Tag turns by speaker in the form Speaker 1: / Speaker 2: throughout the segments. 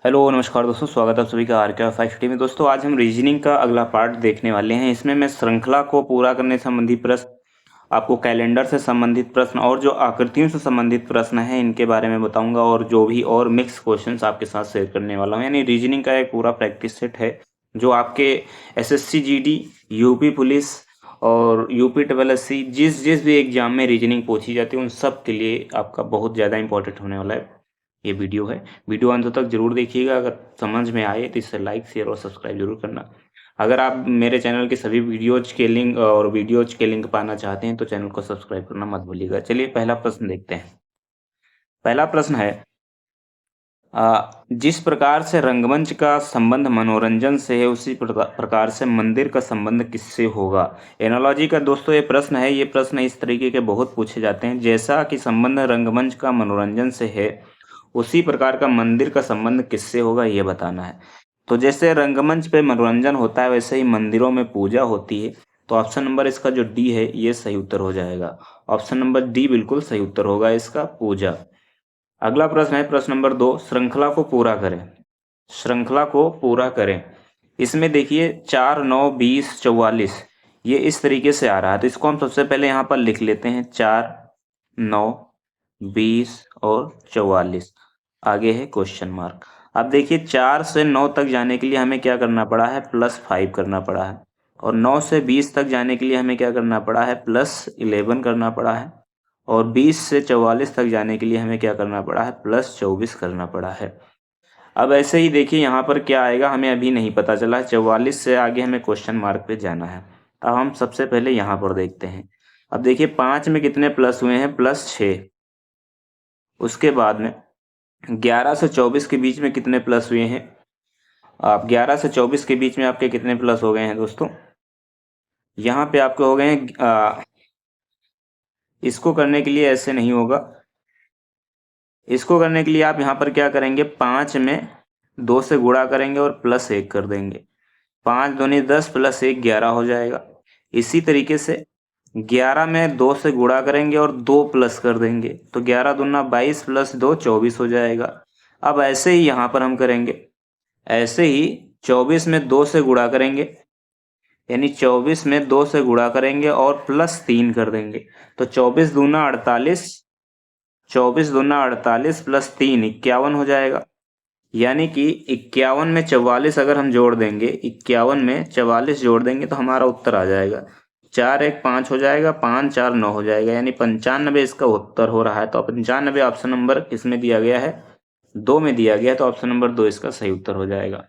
Speaker 1: Hello नमस्कार दोस्तों, स्वागत है आप सभी का आर के 550 में। दोस्तों आज हम रीजनिंग का अगला पार्ट देखने वाले हैं। इसमें मैं श्रृंखला को पूरा करने संबंधी प्रश्न, आपको कैलेंडर से संबंधित प्रश्न और जो आकृतियों से संबंधित प्रश्न हैं इनके बारे में बताऊंगा, और जो भी और मिक्स क्वेश्चंस आपके साथ शेयर करने वाला हूं। यानी रीजनिंग का एक पूरा प्रैक्टिस सेट है जो आपके एसएससी जीडी, यूपी पुलिस और यूपी डबल एससी जिस जिस भी एग्जाम में रीजनिंग पूछी जाती है उन सब के लिए आपका बहुत ज़्यादा इंपॉर्टेंट होने वाला है ये वीडियो है। वीडियो अंत तक जरूर देखिएगा। अगर समझ में आए तो इसे लाइक शेयर और सब्सक्राइब जरूर करना। अगर आप मेरे चैनल के सभी वीडियोज के लिंक पाना चाहते हैं तो चैनल को सब्सक्राइब करना मत भूलिएगा। चलिए पहला प्रश्न देखते हैं। पहला प्रश्न है, जिस प्रकार से रंगमंच का संबंध मनोरंजन से है उसी प्रकार से मंदिर का संबंध किससे होगा। एनालॉजी का दोस्तों ये प्रश्न है। ये प्रश्न इस तरीके के बहुत पूछे जाते हैं। जैसा कि संबंध रंगमंच का मनोरंजन से है उसी प्रकार का मंदिर का संबंध किससे होगा, ये बताना है। तो जैसे रंगमंच पे मनोरंजन होता है वैसे ही मंदिरों में पूजा होती है। तो ऑप्शन नंबर इसका जो डी है ये सही उत्तर हो जाएगा। ऑप्शन नंबर डी बिल्कुल सही उत्तर होगा इसका, पूजा। अगला प्रश्न है प्रश्न नंबर 2, श्रृंखला को पूरा करें। श्रृंखला को पूरा करें, इसमें देखिए 4, 9, 20, 44 ये इस तरीके से आ रहा है। तो इसको हम सबसे पहले यहाँ पर लिख लेते हैं 4, 9, 20 और 44। आगे है क्वेश्चन मार्क। अब देखिए 4 से 9 तक जाने के लिए हमें क्या करना पड़ा है, +5 करना पड़ा है। और 9 से 20 तक जाने के लिए हमें क्या करना पड़ा है, +11 करना पड़ा है। और 20 से 44 तक जाने के लिए हमें क्या करना पड़ा है, +24 करना पड़ा है। अब ऐसे ही देखिए यहाँ पर क्या आएगा हमें अभी नहीं पता चला है। 44 से आगे हमें क्वेश्चन मार्क पे जाना है। अब हम सबसे पहले यहाँ पर देखते हैं। अब देखिए 5 में कितने प्लस हुए हैं, +6। उसके बाद में 11 से 24 के बीच में कितने प्लस हुए हैं, आप 11 से 24 के बीच में आपके कितने प्लस हो गए हैं दोस्तों, यहाँ पे आपके हो गए हैं। इसको करने के लिए ऐसे नहीं होगा। इसको करने के लिए आप यहाँ पर क्या करेंगे, 5 में 2 से गुणा करेंगे और +1 कर देंगे। 5 दूनी 10 +1 11 हो जाएगा। इसी तरीके से 11 में 2 से गुणा करेंगे और 2 प्लस कर देंगे तो 11 दूना 22 +2 24 हो जाएगा। अब ऐसे ही यहाँ पर हम करेंगे। ऐसे ही 24 में 2 से गुणा करेंगे, यानी 24 में 2 से गुणा करेंगे और +3 कर देंगे तो 24 दूना 48, 24 दूना 48 +3 51 हो जाएगा। यानी कि 51 में 44 अगर हम जोड़ देंगे, 51 में 44 जोड़ देंगे तो हमारा उत्तर आ जाएगा 4 1 5 हो जाएगा, 5 4 9 हो जाएगा, यानी 95 इसका उत्तर हो रहा है। तो 95 ऑप्शन नंबर किसमें दिया गया है, 2 में दिया गया है। तो ऑप्शन नंबर 2 इसका सही उत्तर हो जाएगा।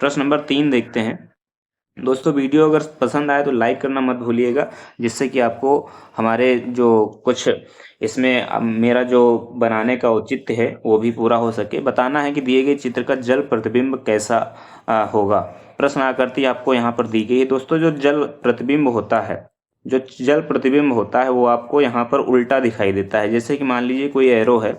Speaker 1: प्रश्न नंबर 3 देखते हैं। दोस्तों वीडियो अगर पसंद आए तो लाइक करना मत भूलिएगा, जिससे कि आपको हमारे जो कुछ इसमें मेरा जो बनाने का औचित्य है वो भी पूरा हो सके। बताना है कि दिए गए चित्र का जल प्रतिबिंब कैसा होगा। प्रश्न आकृति आपको यहाँ पर दी गई है। दोस्तों जो जल प्रतिबिंब होता है, जो जल प्रतिबिंब होता है वो आपको यहाँ पर उल्टा दिखाई देता है। जैसे कि मान लीजिए कोई एरो है,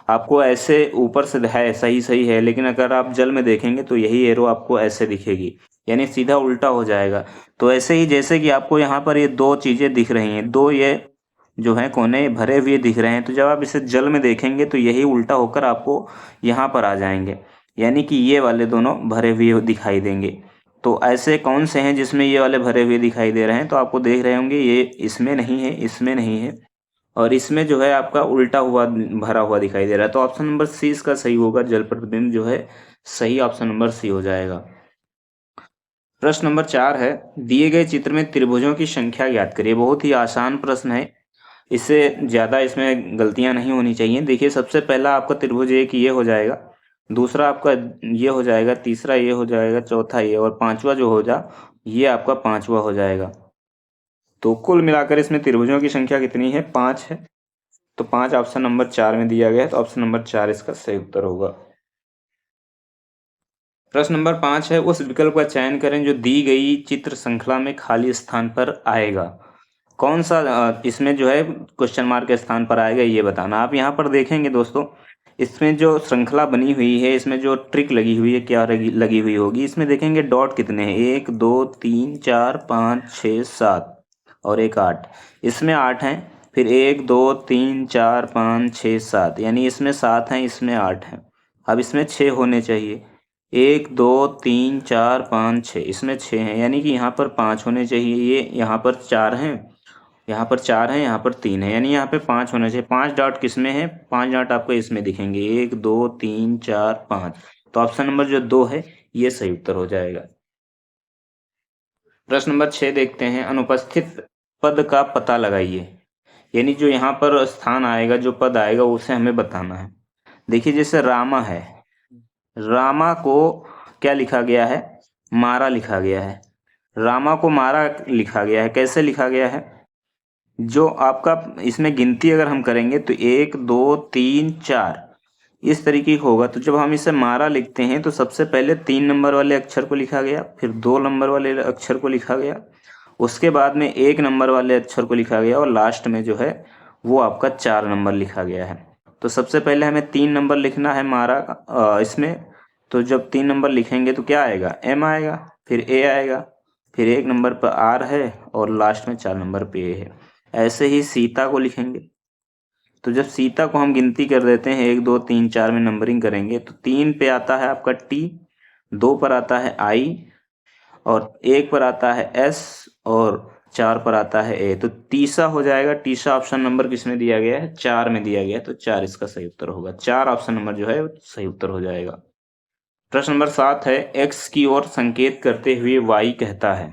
Speaker 1: आपको ऐसे ऊपर से है सही सही है, लेकिन अगर आप जल में देखेंगे तो यही एरो आपको ऐसे दिखेगी, यानी सीधा उल्टा हो जाएगा। तो ऐसे ही जैसे कि आपको यहाँ पर ये 2 चीज़ें दिख रही हैं, 2 ये जो है कोने भरे हुए दिख रहे हैं, तो जब आप इसे जल में देखेंगे तो यही उल्टा होकर आपको यहाँ पर आ जाएंगे, यानी कि ये वाले दोनों भरे हुए दिखाई देंगे। तो ऐसे कौन से हैं जिसमें ये वाले भरे हुए दिखाई दे रहे हैं, तो आपको देख रहे होंगे ये इसमें नहीं है, इसमें नहीं है, और इसमें जो है आपका उल्टा हुआ भरा हुआ दिखाई दे रहा है। तो ऑप्शन नंबर सी इसका सही होगा, जल प्रतिबिंब जो है सही ऑप्शन नंबर सी हो जाएगा। प्रश्न नंबर 4 है, दिए गए चित्र में त्रिभुजों की संख्या ज्ञात करिए। बहुत ही आसान प्रश्न है, इससे ज़्यादा इसमें गलतियां नहीं होनी चाहिए। देखिए सबसे पहला आपका त्रिभुज एक ये हो जाएगा, दूसरा आपका ये हो जाएगा, तीसरा ये हो जाएगा, चौथा ये, और पांचवा जो हो जा ये आपका पांचवा हो जाएगा। तो कुल मिलाकर इसमें त्रिभुजों की संख्या कितनी है, 5 है। तो 5 ऑप्शन नंबर 4 में दिया गया है, तो ऑप्शन नंबर 4 इसका सही उत्तर होगा। प्रश्न नंबर 5 है, उस विकल्प का चयन करें जो दी गई चित्र श्रृंखला में खाली स्थान पर आएगा। कौन सा इसमें जो है क्वेश्चन मार्क के स्थान पर आएगा ये बताना। आप यहाँ पर देखेंगे दोस्तों, इसमें जो श्रृंखला बनी हुई है, इसमें जो ट्रिक लगी हुई है, क्या लगी हुई होगी, इसमें देखेंगे डॉट कितने हैं, 1 2 3 4 5 6 7 और एक 8। इसमें 8 हैं, फिर 1 2 3 4 5 6 7, यानी इसमें 7 हैं, इसमें 8 हैं। अब इसमें 6 होने चाहिए, 1 2 3 4 5 6, इसमें 6 हैं, यानी कि यहाँ पर 5 होने चाहिए। ये यहाँ पर 4 हैं, यहाँ पर 4 हैं, यहाँ पर 3 है, यानी यहाँ पे 5 होने चाहिए। 5 डॉट किस में है? 5 डॉट आपको इसमें दिखेंगे, 1 2 3 4 5। तो ऑप्शन नंबर जो 2 है ये सही उत्तर हो जाएगा। प्रश्न नंबर 6 देखते हैं, अनुपस्थित पद का पता लगाइए। यानी जो यहाँ पर स्थान आएगा, जो पद आएगा उसे हमें बताना है। देखिए जैसे रामा है, रामा को क्या लिखा गया है? मारा लिखा गया है। रामा को मारा लिखा गया है, कैसे लिखा गया है? जो आपका इसमें गिनती अगर हम करेंगे तो 1 2 3 4 इस तरीके का होगा। तो जब हम इसे मारा लिखते हैं तो सबसे पहले 3 नंबर वाले अक्षर को लिखा गया, फिर 2 नंबर वाले अक्षर को लिखा गया, उसके बाद में 1 नंबर वाले अक्षर को लिखा गया और लास्ट में जो है वो आपका 4 नंबर लिखा गया है। तो सबसे पहले हमें 3 नंबर लिखना है मारा का इसमें। तो जब 3 नंबर लिखेंगे तो क्या आएगा? एम आएगा, फिर ए आएगा, फिर 1 नंबर पर आर है और लास्ट में 4 नंबर पे ए है। ऐसे ही सीता को लिखेंगे। तो जब सीता को हम गिनती कर देते हैं 1 2 3 4 में नंबरिंग करेंगे तो 3 पे आता है आपका टी, 2 पर आता है आई और 1 पर आता है एस और 4 पर आता है ए। तो तीसरा हो जाएगा। तीसरा ऑप्शन नंबर किसमें दिया गया है? 4 में दिया गया है, तो 4 इसका सही उत्तर होगा। 4 ऑप्शन नंबर जो है सही उत्तर हो जाएगा। प्रश्न नंबर 7 है, एक्स की ओर संकेत करते हुए वाई कहता है।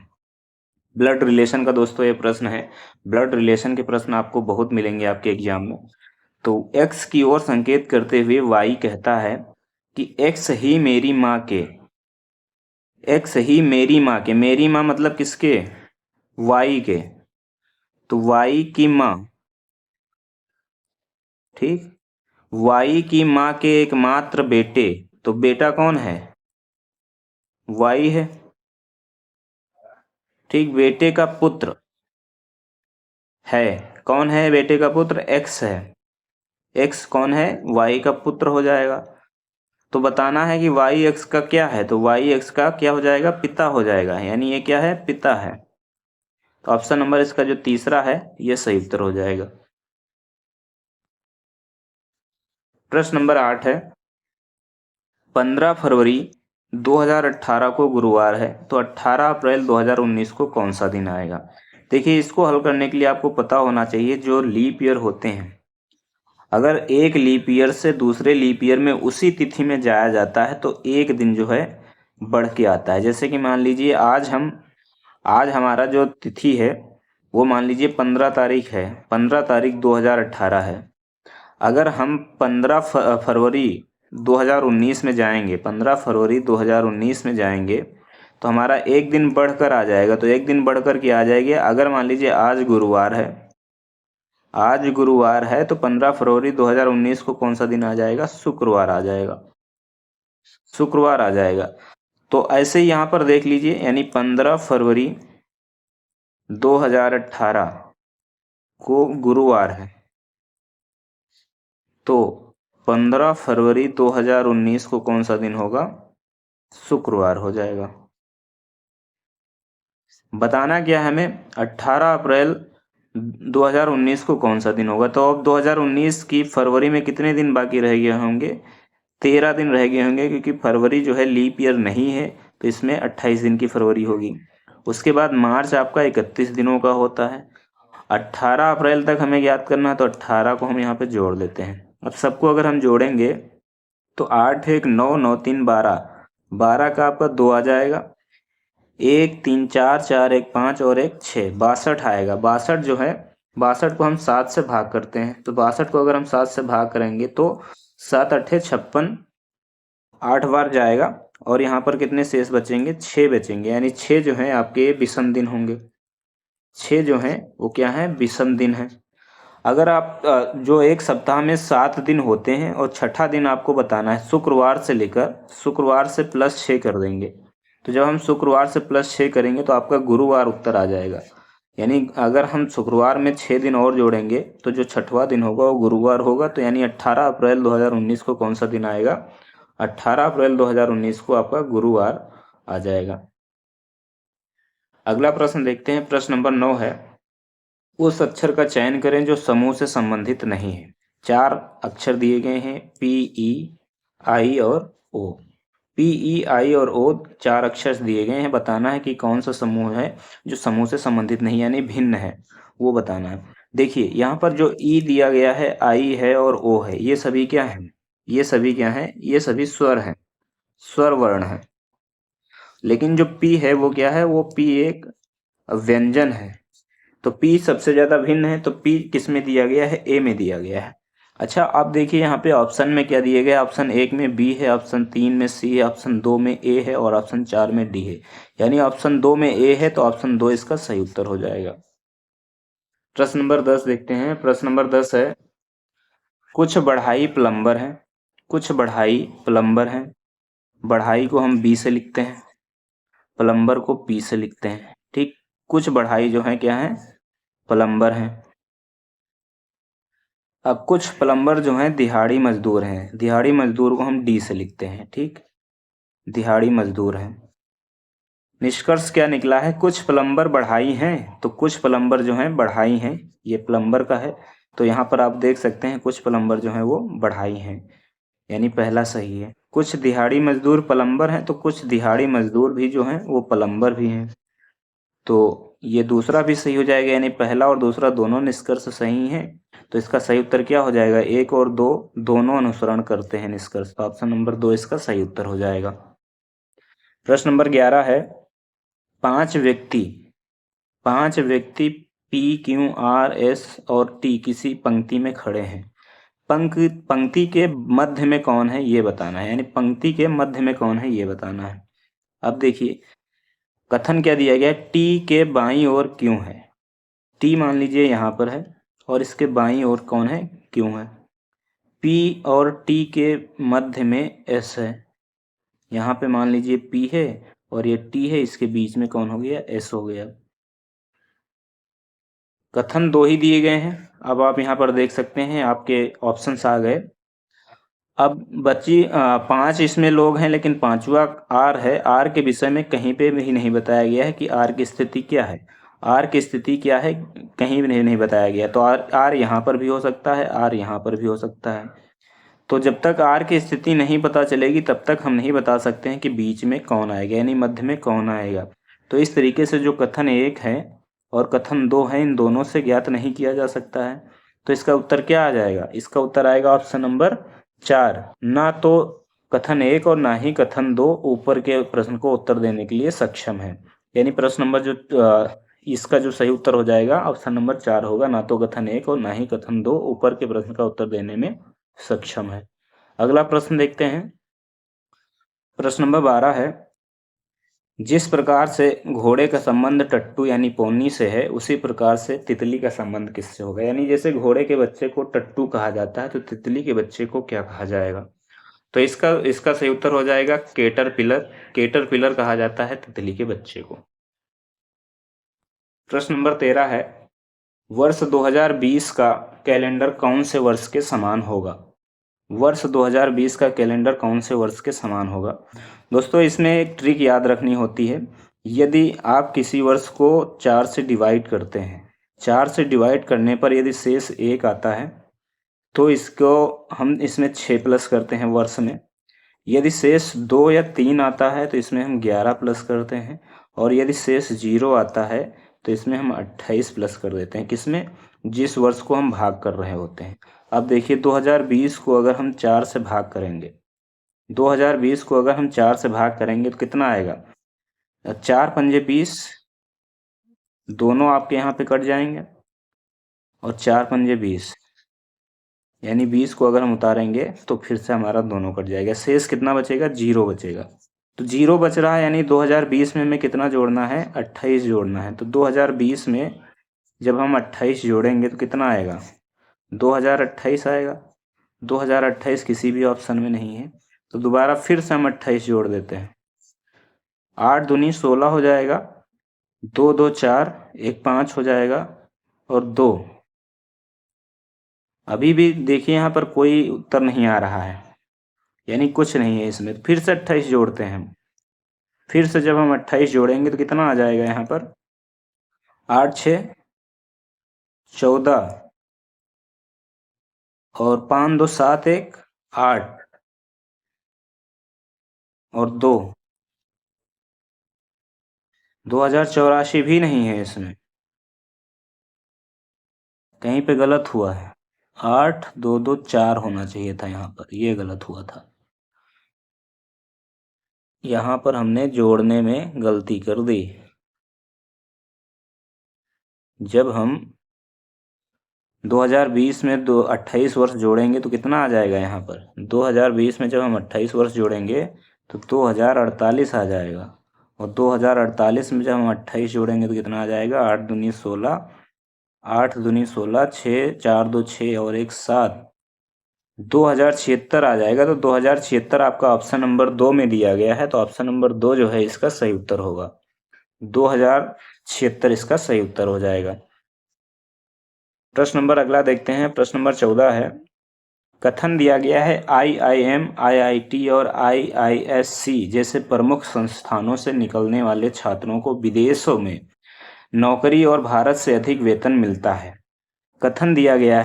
Speaker 1: ब्लड रिलेशन का दोस्तों ये प्रश्न है। ब्लड रिलेशन के प्रश्न आपको बहुत मिलेंगे आपके एग्जाम में। तो एक्स की ओर संकेत करते हुए वाई कहता है कि एक्स ही मेरी माँ के, एक्स ही मेरी माँ के, मेरी माँ मतलब किसके? वाई के। तो वाई की माँ, ठीक, वाई की माँ के एकमात्र बेटे, तो बेटा कौन है? वाई है, ठीक। बेटे का पुत्र है, कौन है बेटे का पुत्र? एक्स है। एक्स कौन है? वाई का पुत्र हो जाएगा। तो बताना है कि वाई एक्स का क्या है, तो वाई एक्स का क्या हो जाएगा? पिता हो जाएगा, यानी ये क्या है? पिता है। तो ऑप्शन नंबर इसका जो तीसरा है ये सही उत्तर हो जाएगा। प्रश्न नंबर 8 है, 15 फरवरी 2018 को गुरुवार है, तो 18 अप्रैल 2019 को कौन सा दिन आएगा? देखिए इसको हल करने के लिए आपको पता होना चाहिए जो लीप ईयर होते हैं, अगर एक लीप ईयर से दूसरे लीप ईयर में उसी तिथि में जाया जाता है तो एक दिन जो है बढ़ के आता है। जैसे कि मान लीजिए आज हमारा जो तिथि है वो मान लीजिए 15 तारीख है, 15 तारीख 2018 है। अगर हम 15 फरवरी 2019 में जाएंगे, 15 फरवरी 2019 में जाएंगे तो हमारा एक दिन बढ़कर आ जाएगा। तो एक दिन बढ़कर के आ जाएगी। अगर मान लीजिए आज गुरुवार है, आज गुरुवार है तो 15 फरवरी 2019 को कौन सा दिन आ जाएगा? शुक्रवार आ जाएगा, शुक्रवार आ जाएगा। तो ऐसे ही यहाँ पर देख लीजिए, यानी 15 फरवरी 2018 को गुरुवार है, तो 15 फरवरी 2019 को कौन सा दिन होगा? शुक्रवार हो जाएगा। बताना क्या है हमें? 18 अप्रैल 2019 को कौन सा दिन होगा। तो अब 2019 की फरवरी में कितने दिन बाकी रह गए होंगे? 13 दिन रह गए होंगे, क्योंकि फरवरी जो है लीप ईयर नहीं है तो इसमें 28 दिन की फरवरी होगी। उसके बाद मार्च आपका 31 दिनों का होता है। 18 अप्रैल तक हमें याद करना है, तो 18 को हम यहाँ पे जोड़ देते हैं। अब सबको अगर हम जोड़ेंगे तो 8 1 9 9 3 12, 12 का आपका 2 आ जाएगा, 1 3 4 4 1 5 और 1 6, 62 आएगा। 62 जो है, 62 को हम 7 से भाग करते हैं, तो 62 को अगर हम 7 से भाग करेंगे तो 7 8 56, 8 बार जाएगा और यहाँ पर कितने शेष बचेंगे? 6 बचेंगे, यानी 6 जो है आपके विषम दिन होंगे। 6 जो है वो क्या है? विषम दिन है। अगर आप जो एक सप्ताह में 7 दिन होते हैं और छठा दिन आपको बताना है शुक्रवार से लेकर, शुक्रवार से +6 कर देंगे। तो जब हम शुक्रवार से +6 करेंगे तो आपका गुरुवार उत्तर आ जाएगा। यानी अगर हम शुक्रवार में 6 दिन और जोड़ेंगे तो जो छठवां दिन होगा वो गुरुवार होगा। तो यानी 18 अप्रैल 2019 को कौन सा दिन आएगा? 18 अप्रैल 2019 को आपका गुरुवार आ जाएगा। अगला प्रश्न देखते हैं। प्रश्न नंबर 9 है, उस अक्षर का चयन करें जो समूह से संबंधित नहीं है। 4 अक्षर दिए गए हैं, P E I और O। पी, ई, आई और ओ 4 अक्षर दिए गए हैं। बताना है कि कौन सा समूह है जो समूह से संबंधित नहीं यानी भिन्न है, वो बताना है। देखिए यहाँ पर जो ई दिया गया है, आई है और ओ है, ये सभी क्या है? ये सभी क्या है? ये सभी स्वर हैं, स्वर वर्ण है। लेकिन जो पी है वो क्या है? वो पी एक व्यंजन है। तो पी सबसे ज्यादा भिन्न है, तो पी किस में दिया गया है? ए में दिया गया है। अच्छा, आप देखिए यहाँ पे ऑप्शन में क्या दिए गए? ऑप्शन 1 में बी है, ऑप्शन 3 में सी है, ऑप्शन 2 में ए है और ऑप्शन 4 में डी है। यानी ऑप्शन 2 में ए है, तो ऑप्शन 2 इसका सही उत्तर हो जाएगा। प्रश्न नंबर 10 देखते हैं। प्रश्न नंबर 10 है, कुछ बढ़ाई प्लम्बर हैं, कुछ बढ़ाई प्लम्बर हैं। बढ़ाई को हम बी से लिखते हैं, प्लम्बर को पी से लिखते हैं, ठीक। कुछ बढ़ाई जो है क्या है? प्लम्बर हैं। अब कुछ प्लम्बर जो हैं दिहाड़ी मजदूर हैं, दिहाड़ी मजदूर को हम डी से लिखते हैं, ठीक। दिहाड़ी मजदूर हैं। निष्कर्ष क्या निकला है? कुछ प्लम्बर बढ़ाई हैं, तो कुछ प्लम्बर जो हैं बढ़ाई हैं, ये प्लम्बर का है। तो यहाँ पर आप देख सकते हैं कुछ प्लम्बर जो हैं वो बढ़ाई हैं, यानी पहला सही है। कुछ दिहाड़ी मजदूर प्लम्बर हैं, तो कुछ दिहाड़ी मजदूर भी जो हैं वो प्लम्बर भी हैं, तो ये दूसरा भी सही हो जाएगा, यानी पहला और दूसरा दोनों निष्कर्ष सही हैं। तो इसका सही उत्तर क्या हो जाएगा? 1 और 2 दोनों अनुसरण करते हैं निष्कर्ष, तो ऑप्शन नंबर 2 इसका सही उत्तर हो जाएगा। प्रश्न नंबर 11 है, पांच व्यक्ति पांच व्यक्ति पी, क्यू, आर, एस और टी किसी पंक्ति में खड़े हैं। पंक्ति के मध्य में कौन है ये बताना है, यानी पंक्ति के मध्य में कौन है ये बताना है। अब देखिए कथन क्या दिया गया है? टी के बाईं ओर क्यों है? टी मान लीजिए यहाँ पर है और इसके बाईं ओर कौन है? क्यों है। पी और टी के मध्य में एस है, यहाँ पे मान लीजिए पी है और ये टी है, इसके बीच में कौन हो गया? एस हो गया। कथन दो ही दिए गए हैं। अब आप यहाँ पर देख सकते हैं आपके ऑप्शंस आ गए। अब बची 5 इसमें लोग हैं, लेकिन पांचवा आर है। आर के विषय में कहीं पे भी नहीं बताया गया है कि आर की स्थिति क्या है। आर की स्थिति क्या है कहीं भी नहीं बताया गया। तो आर आर यहाँ पर भी हो सकता है, आर यहाँ पर भी हो सकता है। तो जब तक आर की स्थिति नहीं पता चलेगी तब तक हम नहीं बता सकते हैं कि बीच में कौन आएगा, यानी मध्य में कौन आएगा। तो इस तरीके से जो कथन 1 है और कथन 2 है, इन दोनों से ज्ञात नहीं किया जा सकता है। तो इसका उत्तर क्या आ जाएगा? इसका उत्तर आएगा ऑप्शन नंबर 4। ना तो कथन 1 और ना ही कथन 2 ऊपर के प्रश्न को उत्तर देने के लिए सक्षम है। यानी प्रश्न नंबर इसका जो सही उत्तर हो जाएगा ऑप्शन नंबर 4 होगा। ना तो कथन 1 और ना ही कथन 2 ऊपर के प्रश्न का उत्तर देने में सक्षम है। अगला प्रश्न देखते हैं। प्रश्न नंबर 12 है, जिस प्रकार से घोड़े का संबंध टट्टू यानी पोनी से है, उसी प्रकार से तितली का संबंध किससे होगा? यानी जैसे घोड़े के बच्चे को टट्टू कहा जाता है, तो तितली के बच्चे को क्या कहा जाएगा? तो इसका इसका सही उत्तर हो जाएगा केटरपिलर। केटरपिलर कहा जाता है तितली के बच्चे को। प्रश्न नंबर 13 है, वर्ष 2020 का कैलेंडर कौन से वर्ष के समान होगा? वर्ष 2020 का कैलेंडर कौन से वर्ष के समान होगा? दोस्तों इसमें एक ट्रिक याद रखनी होती है। यदि आप किसी वर्ष को 4 से डिवाइड करते हैं, 4 से डिवाइड करने पर यदि शेष 1 आता है तो इसको हम इसमें 6 प्लस करते हैं वर्ष में। यदि शेष 2 या 3 आता है तो इसमें हम 11 प्लस करते हैं, और यदि शेष 0 आता है तो इसमें हम 28 प्लस कर देते हैं। किसमें? जिस वर्ष को हम भाग कर रहे होते हैं। अब देखिए 2020 को अगर हम 4 से भाग करेंगे, 2020 को अगर हम 4 से भाग करेंगे तो कितना आएगा? 4 पंजे 20, दोनों आपके यहाँ पे कट जाएंगे, और 4 पंजे 20, यानी 20 को अगर हम उतारेंगे तो फिर से हमारा दोनों कट जाएगा। शेष कितना बचेगा? 0 बचेगा। तो 0 बच रहा है, यानी 2020 में हमें कितना जोड़ना है? 28 जोड़ना है। तो 2020 में जब हम 28 जोड़ेंगे तो कितना आएगा? 2028 आएगा। 2028 किसी भी ऑप्शन में नहीं है, तो दोबारा फिर से हम 28 जोड़ देते हैं। 8 दूनी 16 हो जाएगा, 2 2 4, 1 5 हो जाएगा, और 2। अभी भी देखिए यहाँ पर कोई उत्तर नहीं आ रहा है, यानी कुछ नहीं है इसमें। फिर से 28 जोड़ते हैं हम। फिर से जब हम 28 जोड़ेंगे तो कितना आ जाएगा यहाँ पर? 8 6 14, और 5 2 7 1 8, और 2। 2084 भी नहीं है इसमें, कहीं पे गलत हुआ है। 8 2 2 4 होना चाहिए था यहाँ पर, ये गलत हुआ था। यहाँ पर हमने जोड़ने में गलती कर दी। जब हम 2020 में 28 वर्ष जोड़ेंगे तो कितना आ जाएगा यहाँ पर? 2020 में जब हम 28 वर्ष जोड़ेंगे तो 2048 आ जाएगा। और 2048 में जब हम 28 जोड़ेंगे तो कितना आ जाएगा? 8 दूनी 16, 8 दूनी 16, 6 4 2 6 और 1 7, 2076 आ जाएगा। तो 2076 आपका ऑप्शन नंबर 2 में दिया गया है, तो ऑप्शन नंबर 2 जो है इसका सही उत्तर होगा। 2076 इसका सही उत्तर हो जाएगा। प्रश्न नंबर अगला देखते हैं। प्रश्न नंबर 14 है, कथन दिया गया है IIM, IIT और IISc जैसे प्रमुख संस्थानों से निकलने वाले छात्रों को विदेशों में नौकरी और भारत से अधिक वेतन मिलता है। कथन दिया गया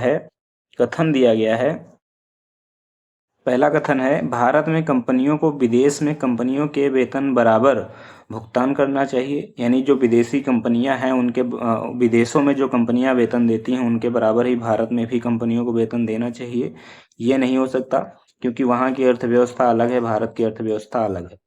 Speaker 1: है, पहला कथन है, भारत में कंपनियों को विदेश में कंपनियों के वेतन बराबर भुगतान करना चाहिए। यानी जो विदेशी कंपनियां हैं उनके विदेशों में जो कंपनियां वेतन देती हैं उनके बराबर ही भारत में भी कंपनियों को वेतन देना चाहिए। ये नहीं हो सकता, क्योंकि वहाँ की अर्थव्यवस्था अलग है, भारत की अर्थव्यवस्था अलग है।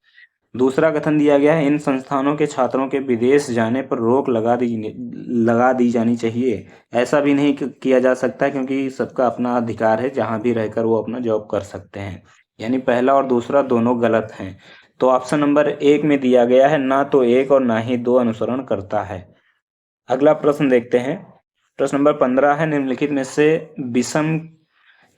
Speaker 1: दूसरा कथन दिया गया है, इन संस्थानों के छात्रों के विदेश जाने पर रोक लगा दी जानी चाहिए। ऐसा भी नहीं किया जा सकता, क्योंकि सबका अपना अधिकार है, जहां भी रहकर वो अपना जॉब कर सकते हैं। यानी पहला और दूसरा दोनों गलत हैं। तो ऑप्शन नंबर 1 में दिया गया है, ना तो 1 और ना ही 2 अनुसरण करता है। अगला प्रश्न देखते हैं। प्रश्न नंबर 15 है, निम्नलिखित में से विषम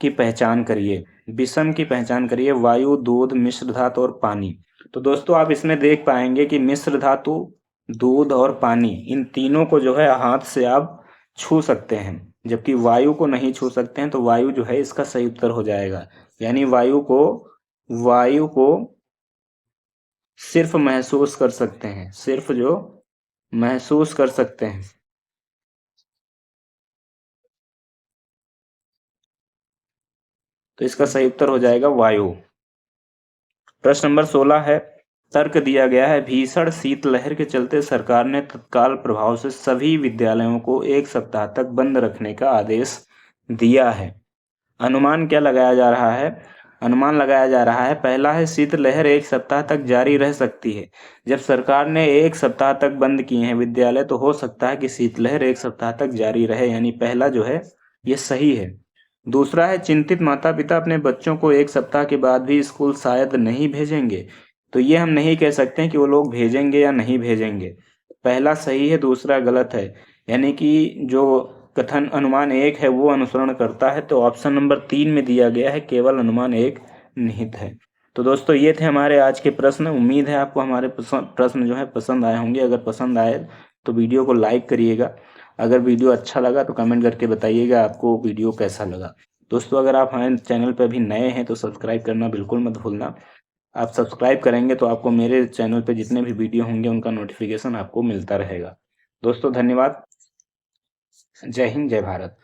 Speaker 1: की पहचान करिए। विषम की पहचान करिए। वायु, दूध, मिश्र धातु और पानी। तो दोस्तों आप इसमें देख पाएंगे कि मिश्र धातु, दूध और पानी, इन तीनों को जो है हाथ से आप छू सकते हैं, जबकि वायु को नहीं छू सकते हैं। तो वायु जो है इसका सही उत्तर हो जाएगा। यानी वायु को सिर्फ महसूस कर सकते हैं, सिर्फ जो महसूस कर सकते हैं। तो इसका सही उत्तर हो जाएगा वायु। प्रश्न नंबर 16 है, तर्क दिया गया है, भीषण शीतलहर के चलते सरकार ने तत्काल प्रभाव से सभी विद्यालयों को 1 सप्ताह तक बंद रखने का आदेश दिया है। अनुमान क्या लगाया जा रहा है? अनुमान लगाया जा रहा है, पहला है, शीतलहर 1 सप्ताह तक जारी रह सकती है। जब सरकार ने 1 सप्ताह तक बंद किए हैं विद्यालय, तो हो सकता है कि शीतलहर 1 सप्ताह तक जारी रहे। यानी पहला जो है ये सही है। दूसरा है, चिंतित माता पिता अपने बच्चों को 1 सप्ताह के बाद भी स्कूल शायद नहीं भेजेंगे। तो ये हम नहीं कह सकते हैं कि वो लोग भेजेंगे या नहीं भेजेंगे। पहला सही है, दूसरा गलत है। यानी कि जो कथन अनुमान 1 है वो अनुसरण करता है। तो ऑप्शन नंबर 3 में दिया गया है, केवल अनुमान 1 निहित है। तो दोस्तों ये थे हमारे आज के प्रश्न। उम्मीद है आपको हमारे प्रश्न जो है पसंद आए होंगे। अगर पसंद आए तो वीडियो को लाइक करिएगा। अगर वीडियो अच्छा लगा तो कमेंट करके बताइएगा आपको वीडियो कैसा लगा। दोस्तों अगर आप हमारे चैनल पर अभी नए हैं तो सब्सक्राइब करना बिल्कुल मत भूलना। आप सब्सक्राइब करेंगे तो आपको मेरे चैनल पे जितने भी वीडियो होंगे उनका नोटिफिकेशन आपको मिलता रहेगा। दोस्तों धन्यवाद। जय हिंद, जय भारत।